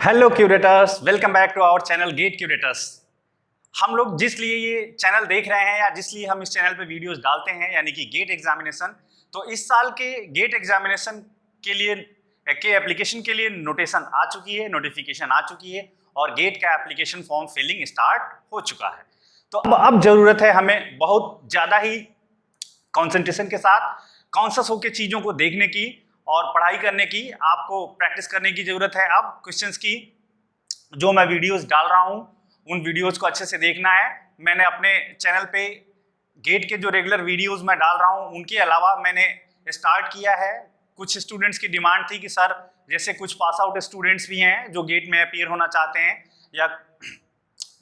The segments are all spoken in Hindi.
Hello curators, welcome back to our channel get curators. हम लोग जिस लिए ये चैनल देख रहे हैं या जिस लिए हम इस चैनल पे वीडियोस डालते हैं यानी कि गेट एग्जामिनेशन, तो इस साल के गेट एग्जामिनेशन के लिए एप्लीकेशन के लिए नोटिफिकेशन आ चुकी है, नोटिफिकेशन आ चुकी है और गेट का एप्लीकेशन फॉर्म फिलिंग स्टार्ट हो चुका है। तो अब जरूरत है हमें बहुत ज़्यादा ही कॉन्सेंट्रेशन के साथ कॉन्शियस होकर चीज़ों को देखने की और पढ़ाई करने की, आपको प्रैक्टिस करने की जरूरत है। अब क्वेश्चंस की जो मैं वीडियोस डाल रहा हूं उन वीडियोस को अच्छे से देखना है। मैंने अपने चैनल पे गेट के जो रेगुलर वीडियोस मैं डाल रहा हूं उनके अलावा मैंने स्टार्ट किया है। कुछ स्टूडेंट्स की डिमांड थी कि सर, जैसे कुछ पास आउट स्टूडेंट्स भी हैं जो गेट में अपीयर होना चाहते हैं, या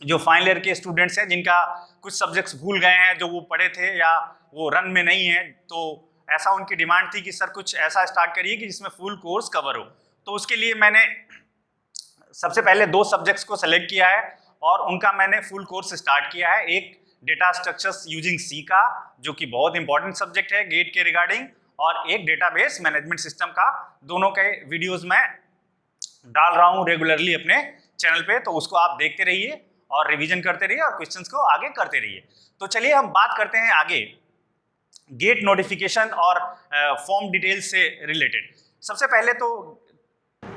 जो फाइनल ईयर के स्टूडेंट्स हैं जिनका कुछ सब्जेक्ट्स भूल गए हैं जो वो पढ़े थे या वो रन में नहीं है, तो ऐसा उनकी डिमांड थी कि सर कुछ ऐसा स्टार्ट करिए कि जिसमें फुल कोर्स कवर हो। तो उसके लिए मैंने सबसे पहले 2 सब्जेक्ट्स को सेलेक्ट किया है और उनका मैंने फुल कोर्स स्टार्ट किया है। एक डेटा स्ट्रक्चर्स यूजिंग सी का, जो कि बहुत इंपॉर्टेंट सब्जेक्ट है गेट के रिगार्डिंग, और एक डेटाबेस मैनेजमेंट सिस्टम का। दोनों के वीडियोज मैं डाल रहा हूँ रेगुलरली अपने चैनल पे, तो उसको आप देखते रहिए और रिविजन करते रहिए और क्वेश्चंस को आगे करते रहिए। तो चलिए हम बात करते हैं आगे गेट नोटिफिकेशन और फॉर्म डिटेल्स से रिलेटेड। सबसे पहले तो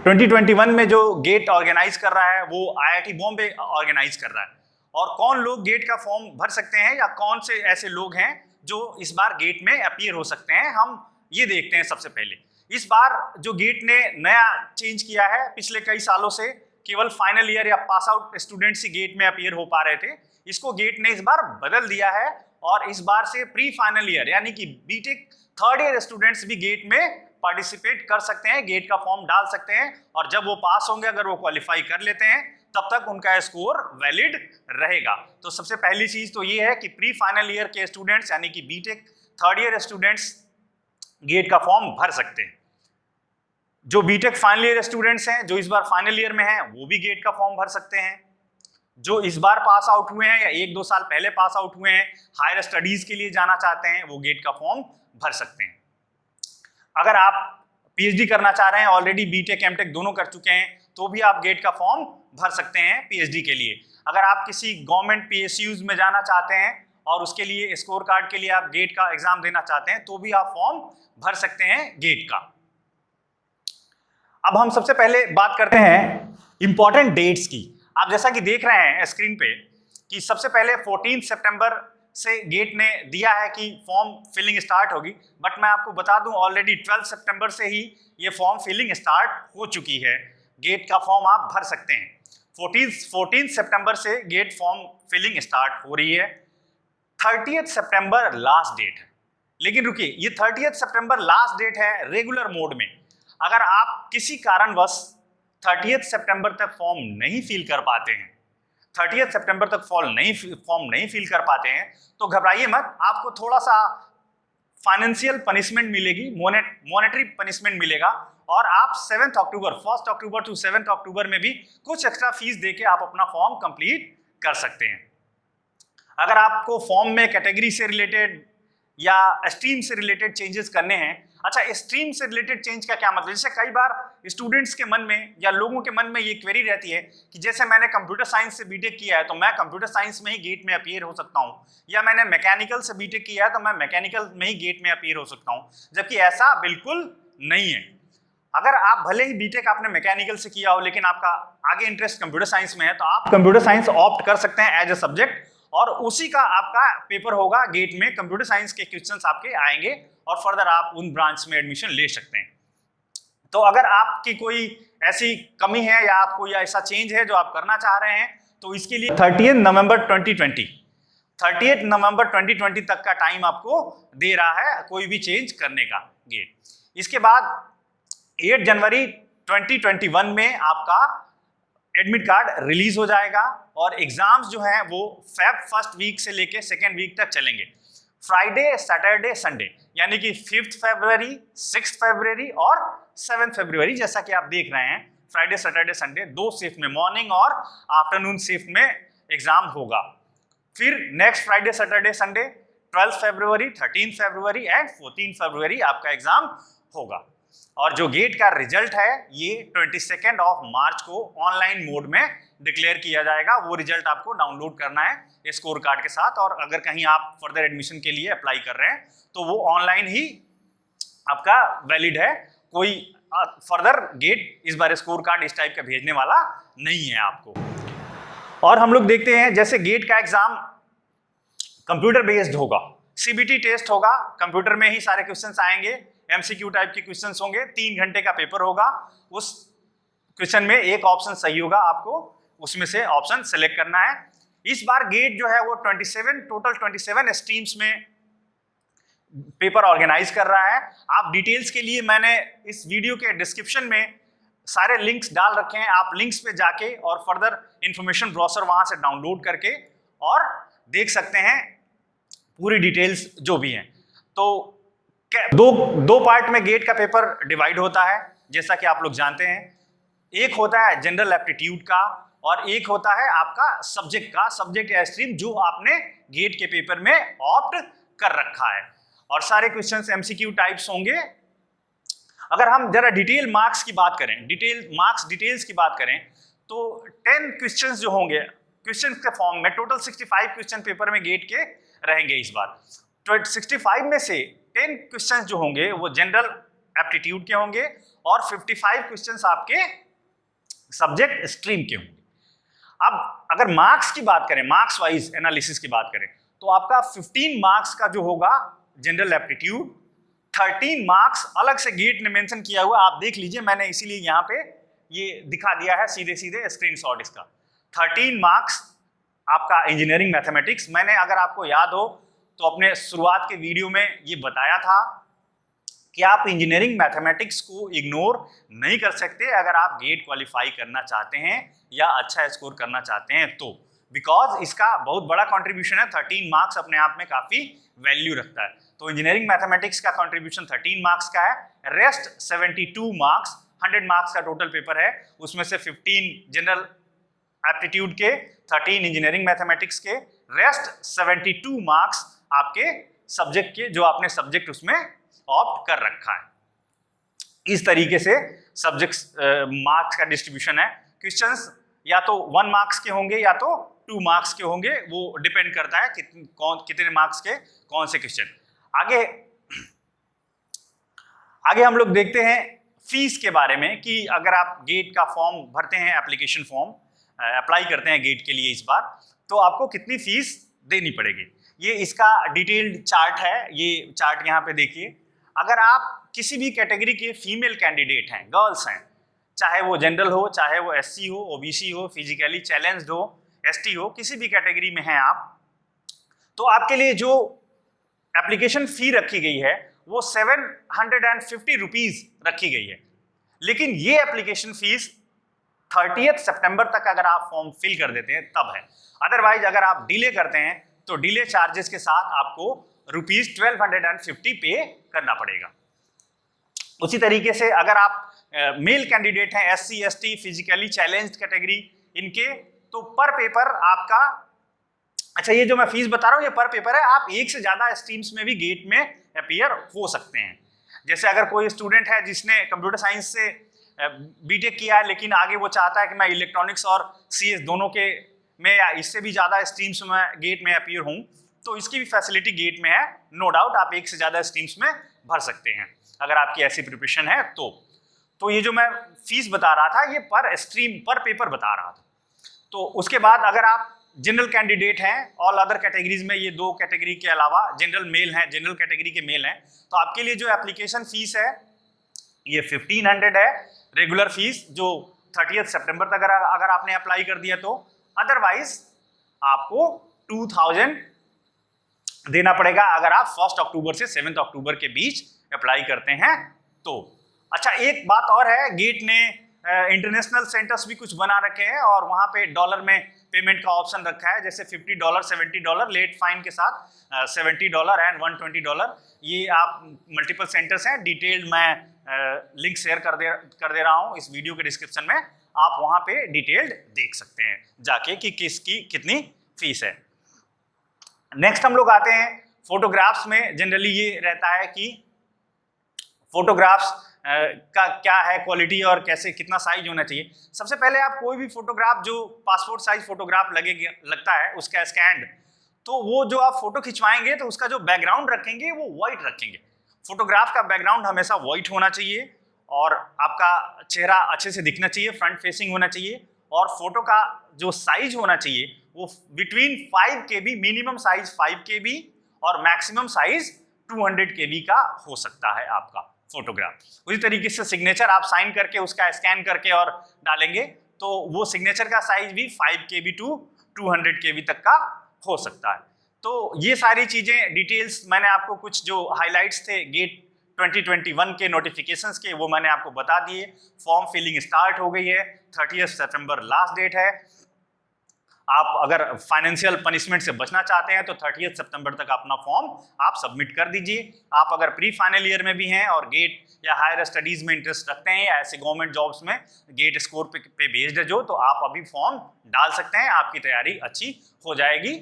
2021 में जो गेट ऑर्गेनाइज कर रहा है वो आईआईटी बॉम्बे ऑर्गेनाइज कर रहा है। और कौन लोग गेट का फॉर्म भर सकते हैं या कौन से ऐसे लोग हैं जो इस बार गेट में अपीयर हो सकते हैं, हम ये देखते हैं। सबसे पहले इस बार जो गेट ने नया चेंज किया है, पिछले कई सालों से केवल फाइनल ईयर या पास आउट स्टूडेंट्स ही गेट में अपीयर हो पा रहे थे। इसको गेट ने इस बार बदल दिया है और इस बार से प्री फाइनल ईयर यानी कि बीटेक थर्ड ईयर स्टूडेंट्स भी गेट में पार्टिसिपेट कर सकते हैं, गेट का फॉर्म डाल सकते हैं। और जब वो पास होंगे, अगर वो क्वालिफाई कर लेते हैं, तब तक उनका स्कोर वैलिड रहेगा। तो सबसे पहली चीज तो ये है कि प्री फाइनल ईयर के स्टूडेंट्स यानी कि BTech third year students GATE का फॉर्म भर सकते हैं। जो बीटेक फाइनल ईयर स्टूडेंट्स हैं जो इस बार फाइनल ईयर में हैं, वो भी गेट का फॉर्म भर सकते हैं। जो इस बार पास आउट हुए हैं या 1-2 साल पहले पास आउट हुए हैं, हायर स्टडीज के लिए जाना चाहते हैं, वो गेट का फॉर्म भर सकते हैं। अगर आप पीएचडी करना चाह रहे हैं, ऑलरेडी बीटेक एमटेक दोनों कर चुके हैं, तो भी आप गेट का फॉर्म भर सकते हैं पीएचडी के लिए। अगर आप किसी गवर्नमेंट पीएसयूज में जाना चाहते हैं और उसके लिए स्कोर कार्ड के लिए आप गेट का एग्जाम देना चाहते हैं, तो भी आप फॉर्म भर सकते हैं गेट का। अब हम सबसे पहले बात करते हैं इंपॉर्टेंट डेट्स की। आप जैसा कि देख रहे हैं स्क्रीन पे कि सबसे पहले 14 सितंबर से गेट ने दिया है कि फॉर्म फिलिंग स्टार्ट होगी, बट मैं आपको बता दूं ऑलरेडी 12 सितंबर से ही ये फॉर्म फिलिंग स्टार्ट हो चुकी है। गेट का फॉर्म आप भर सकते हैं। 14 सितंबर से गेट फॉर्म फिलिंग स्टार्ट हो रही है। 30 सितंबर लास्ट डेट है। लेकिन रुकिए, ये 30 सितंबर लास्ट डेट है रेगुलर मोड में। अगर आप किसी कारणवश 30 सितंबर तक फॉर्म नहीं फिल कर पाते हैं, 30 सितंबर तक फॉर्म नहीं फिल कर पाते हैं, तो घबराइए मत। आपको थोड़ा सा फाइनेंशियल पनिशमेंट मिलेगी, मॉनेटरी पनिशमेंट मिलेगा, और आप 7 अक्टूबर 1 अक्टूबर टू 7 अक्टूबर में भी कुछ एक्स्ट्रा फीस देके आप अपना फॉर्म कंप्लीट कर सकते हैं। अगर आपको फॉर्म में कैटेगरी से रिलेटेड या स्ट्रीम से रिलेटेड चेंजेस करने हैं, अच्छा स्ट्रीम से रिलेटेड चेंज का क्या मतलब, जैसे कई बार स्टूडेंट्स के मन में या लोगों के मन में ये क्वेरी रहती है कि जैसे मैंने कंप्यूटर साइंस से बीटेक किया है तो मैं कंप्यूटर साइंस में ही गेट में अपीयर हो सकता हूं, या मैंने मैकेनिकल से बीटेक किया है तो मैं मैकेनिकल में ही गेट में अपीयर हो सकता हूं, जबकि ऐसा बिल्कुल नहीं है। अगर आप भले ही बीटेक आपने मैकेनिकल से किया हो लेकिन आपका आगे इंटरेस्ट कंप्यूटर साइंस में है, तो आप कंप्यूटर साइंस ऑप्ट कर सकते हैं एज ए सब्जेक्ट, और उसी का आपका पेपर होगा गेट में। कंप्यूटर साइंस के क्वेश्चंस आपके आएंगे और फर्दर आप उन ब्रांच में एडमिशन ले सकते हैं। तो अगर आपकी कोई ऐसी कमी है या आपको या ऐसा चेंज है जो आप करना चाह रहे हैं, तो इसके लिए 30 नवंबर 2020 तक का टाइम आपको दे रहा है कोई भी चेंज करने का गेट। इसके बाद 8 जनवरी 2021 में आपका एडमिट कार्ड रिलीज हो जाएगा और एग्जाम्स जो हैं वो फेब फर्स्ट वीक से लेके सेकेंड वीक तक चलेंगे। फ्राइडे, सैटरडे, संडे, यानी कि 5 फरवरी, 6 फरवरी और 7 फरवरी, जैसा कि आप देख रहे हैं, फ्राइडे, सैटरडे, संडे 2 शिफ्ट में, मॉर्निंग और आफ्टरनून शिफ्ट में एग्जाम होगा। फिर next Friday, Saturday, Sunday 12 February, 13 February and 14 फरवरी आपका एग्जाम होगा। और जो गेट का रिजल्ट है ये 22 मार्च को ऑनलाइन मोड में डिक्लेयर किया जाएगा। वो रिजल्ट आपको डाउनलोड करना है स्कोर कार्ड के साथ, और अगर कहीं आप फर्दर एडमिशन के लिए अप्लाई कर रहे हैं तो वो ऑनलाइन ही आपका वैलिड है। कोई फर्दर गेट इस बार स्कोर कार्ड इस टाइप का भेजने वाला नहीं है आपको। और हम लोग देखते हैं जैसे गेट का एग्जाम कंप्यूटर बेस्ड होगा, सीबीटी टेस्ट होगा, कंप्यूटर में ही सारे क्वेश्चंस आएंगे, एमसीक्यू टाइप के क्वेश्चंस होंगे, 3 घंटे का पेपर होगा। उस क्वेश्चन में एक ऑप्शन सही होगा, आपको उसमें से ऑप्शन सेलेक्ट करना है। इस बार गेट जो है वो टोटल 27 स्ट्रीम्स में पेपर ऑर्गेनाइज कर रहा है। आप डिटेल्स के लिए मैंने इस वीडियो के डिस्क्रिप्शन में सारे लिंक्स डाल रखे हैं, आप लिंक्स पे जाके और फर्दर इंफॉर्मेशन ब्राउज़र वहां से डाउनलोड करके और देख सकते हैं पूरी डिटेल्स जो भी हैं। तो दो पार्ट में गेट का पेपर डिवाइड होता है, जैसा कि आप लोग जानते हैं। एक होता है जनरल एप्टीट्यूड का और एक होता है आपका सब्जेक्ट का, सब्जेक्ट या स्ट्रीम जो आपने गेट के पेपर में ऑप्ट कर रखा है। और सारे क्वेश्चंस एमसीक्यू टाइप्स होंगे। अगर हम जरा डिटेल मार्क्स की बात करें, डिटेल्स की बात करें तो 10 क्वेश्चंस जो होंगे क्वेश्चंस के फॉर्म में, टोटल 65 क्वेश्चन पेपर में गेट के रहेंगे इस बार। तो 65 में से 10 क्वेश्चंस जो होंगे वो जनरल एप्टीट्यूड के होंगे और 55 क्वेश्चंस आपके सब्जेक्ट स्ट्रीम के होंगे। अब अगर मार्क्स की बात करें, मार्क्स वाइज एनालिसिस की बात करें, तो आपका 15 मार्क्स का जो होगा जनरल एप्टीट्यूड, 13 मार्क्स अलग से गेट ने मेंशन किया हुआ, आप देख लीजिए, मैंने इसीलिए यहाँ पे ये दिखा दिया है सीधे सीधे स्क्रीनशॉट इसका। 13 मार्क्स आपका इंजीनियरिंग मैथमेटिक्स। मैंने अगर आपको याद हो तो अपने शुरुआत के वीडियो में ये बताया था कि आप इंजीनियरिंग मैथमेटिक्स को इग्नोर नहीं कर सकते अगर आप गेट क्वालिफाई करना चाहते हैं या अच्छा स्कोर करना चाहते हैं तो, बिकॉज इसका बहुत बड़ा कंट्रीब्यूशन है। 13 मार्क्स अपने आप में काफी वैल्यू रखता है। तो इंजीनियरिंग मैथमेटिक्स का कंट्रीब्यूशन 13 मार्क्स का है। रेस्ट 72 मार्क्स, 100 मार्क्स का टोटल पेपर है, उसमें से 15 जनरल एप्टीट्यूड के, 13 इंजीनियरिंग मैथमेटिक्स के, रेस्ट 72 मार्क्स आपके सब्जेक्ट के जो आपने सब्जेक्ट उसमें ऑप्ट कर रखा है। इस तरीके से सब्जेक्ट मार्क्स का डिस्ट्रीब्यूशन है। क्वेश्चंस या तो 1 मार्क्स के होंगे या तो 2 मार्क्स के होंगे, वो डिपेंड करता है कितने मार्क्स के कौन से क्वेश्चन। आगे हम लोग देखते हैं फीस के बारे में कि अगर आप गेट का फॉर्म भरते हैं, एप्लीकेशन फॉर्म अप्लाई करते हैं गेट के लिए इस बार, तो आपको कितनी फीस देनी पड़ेगी। ये इसका डिटेल्ड चार्ट है, ये चार्ट यहाँ पे देखिए। अगर आप किसी भी कैटेगरी के फीमेल कैंडिडेट हैं, गर्ल्स हैं, चाहे वो जनरल हो, चाहे वो एससी हो, ओबीसी हो, फिजिकली चैलेंज्ड हो, एसटी हो, किसी भी कैटेगरी में हैं आप, तो आपके लिए जो एप्लीकेशन फी रखी गई है वो 750 रुपीज रखी गई है। लेकिन ये एप्लीकेशन फीस 30 सितंबर तक अगर आप फॉर्म फिल कर देते हैं तब है। अदरवाइज अगर आप डिले करते हैं तो डिले चार्जेस के साथ आपको ₹1250 पे करना पड़ेगा। उसी तरीके से अगर आप मेल कैंडिडेट हैं, SC, ST, physically challenged category, इनके तो पर पेपर आपका, अच्छा ये जो मैं फीस बता रहा हूँ ये पर पेपर है, आप एक से ज्यादा स्ट्रीम्स में भी गेट में अपीयर हो सकते हैं। जैसे अगर कोई स्टूडेंट है जिसने कंप्यूटर साइंस से बीटेक किया है लेकिन आगे वो चाहता है कि मैं इलेक्ट्रॉनिक्स और सीएस दोनों के में या इससे भी ज्यादा स्ट्रीम्स में गेट में अपीयर हूँ, तो इसकी भी फैसिलिटी गेट में है। नो डाउट आप एक से ज्यादा स्ट्रीम्स में भर सकते हैं अगर आपकी ऐसी प्रिपरेशन है तो ये जो मैं फीस बता रहा था ये पर स्ट्रीम पर पेपर बता रहा था। तो उसके बाद अगर आप जनरल कैंडिडेट हैं, ऑल अदर कैटेगरीज में, ये 2 कैटेगरी के अलावा जनरल मेल हैं, जनरल कैटेगरी के मेल हैं, तो आपके लिए जो एप्लीकेशन फीस है ये 1500 है रेगुलर फीस, जो 30 सितंबर तक अगर आपने अप्लाई कर दिया तो। अदरवाइज आपको 2000 देना पड़ेगा अगर आप 1 अक्टूबर से 7 अक्टूबर के बीच अप्लाई करते हैं तो। अच्छा एक बात और है, गेट ने इंटरनेशनल सेंटर्स भी कुछ बना रखे हैं और वहां पे डॉलर में पेमेंट का ऑप्शन रखा है, जैसे $50, $70 लेट फाइन के साथ, $70 एंड $120। ये आप मल्टीपल सेंटर्स हैं, डिटेल्ड मैं लिंक शेयर कर दे रहा हूँ इस वीडियो के डिस्क्रिप्शन में, आप वहां पे डिटेल्ड देख सकते हैं जाके कि किसकी कितनी फीस है। नेक्स्ट हम लोग आते हैं फोटोग्राफ्स में। जनरली ये रहता है कि फोटोग्राफ्स का क्या है क्वालिटी और कैसे कितना साइज होना चाहिए। सबसे पहले आप कोई भी फोटोग्राफ जो पासपोर्ट साइज फोटोग्राफ लगता है उसका स्कैन, तो वो जो आप फोटो खिंचवाएंगे तो उसका जो बैकग्राउंड रखेंगे वो व्हाइट रखेंगे। फोटोग्राफ का बैकग्राउंड हमेशा व्हाइट होना चाहिए और आपका चेहरा अच्छे से दिखना चाहिए, फ्रंट फेसिंग होना चाहिए और फोटो का जो साइज होना चाहिए वो between 5 KB, minimum size 5 KB और मैक्सिमम साइज 200 KB का हो सकता है आपका फोटोग्राफ। उसी तरीके से सिग्नेचर आप साइन करके उसका स्कैन करके और डालेंगे तो वो सिग्नेचर का साइज भी 5 KB टू 200 KB तक का हो सकता है। तो ये सारी चीजें डिटेल्स मैंने आपको कुछ जो हाइलाइट्स थे गेट 2021 के नोटिफिकेशंस के वो मैंने आपको बता दिए। फॉर्म फिलिंग स्टार्ट हो गई है, 30 सितंबर लास्ट डेट है। आप अगर फाइनेंशियल पनिशमेंट से बचना चाहते हैं तो 30 सितंबर तक अपना फॉर्म आप सबमिट कर दीजिए। आप अगर प्री फाइनल ईयर में भी हैं और गेट या हायर स्टडीज में इंटरेस्ट रखते हैं या ऐसे गवर्नमेंट जॉब्स में गेट स्कोर पे बेस्ड है जो, तो आप अभी फॉर्म डाल सकते हैं, आपकी तैयारी अच्छी हो जाएगी।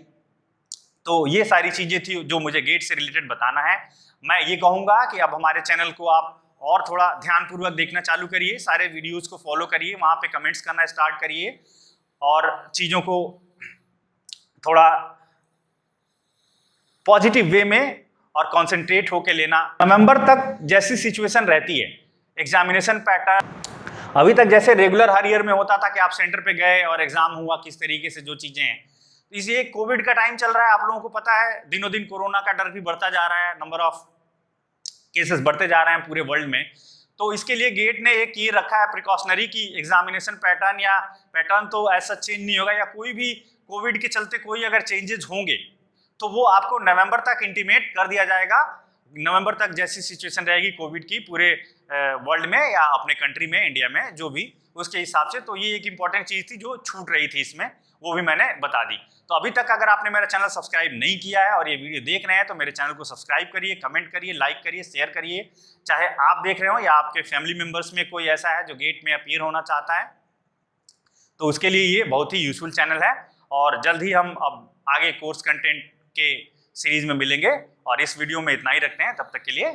तो ये सारी चीजें थी जो मुझे गेट से रिलेटेड बताना है। मैं ये कहूँगा कि अब हमारे चैनल को आप और थोड़ा ध्यानपूर्वक देखना चालू करिए, सारे वीडियोस को फॉलो करिए, वहाँ पे कमेंट्स करना स्टार्ट करिए और चीज़ों को थोड़ा पॉजिटिव वे में और कंसंट्रेट होके लेना। नवंबर तक जैसी सिचुएशन रहती है एग्जामिनेशन पैटर्न अभी तक जैसे रेगुलर हर ईयर में होता था कि आप सेंटर पे गए और एग्जाम हुआ, किस तरीके से जो चीज़ें हैं, इसलिए कोविड का टाइम चल रहा है, आप लोगों को पता है दिनों दिन कोरोना का डर भी बढ़ता जा रहा है, नंबर ऑफ केसेस बढ़ते जा रहे हैं पूरे वर्ल्ड में। तो इसके लिए गेट ने एक ये रखा है प्रिकॉशनरी की एग्जामिनेशन पैटर्न या पैटर्न तो ऐसा चेंज नहीं होगा, या कोई भी कोविड के चलते कोई अगर चेंजेस होंगे तो वो आपको नवंबर तक इंटीमेट कर दिया जाएगा। नवंबर तक जैसी सिचुएशन रहेगी कोविड की पूरे वर्ल्ड में या अपने कंट्री में, इंडिया में जो भी, उसके हिसाब से। तो ये एक इंपॉर्टेंट चीज़ थी जो छूट रही थी इसमें, वो भी मैंने बता दी। तो अभी तक अगर आपने मेरा चैनल सब्सक्राइब नहीं किया है और ये वीडियो देख रहे हैं तो मेरे चैनल को सब्सक्राइब करिए, कमेंट करिए, लाइक करिए, शेयर करिए। चाहे आप देख रहे हो या आपके फैमिली मेम्बर्स में कोई ऐसा है जो गेट में अपीयर होना चाहता है, तो उसके लिए ये बहुत ही यूजफुल चैनल है। और जल्द ही हम अब आगे कोर्स कंटेंट के सीरीज में मिलेंगे और इस वीडियो में इतना ही रखते हैं। तब तक के लिए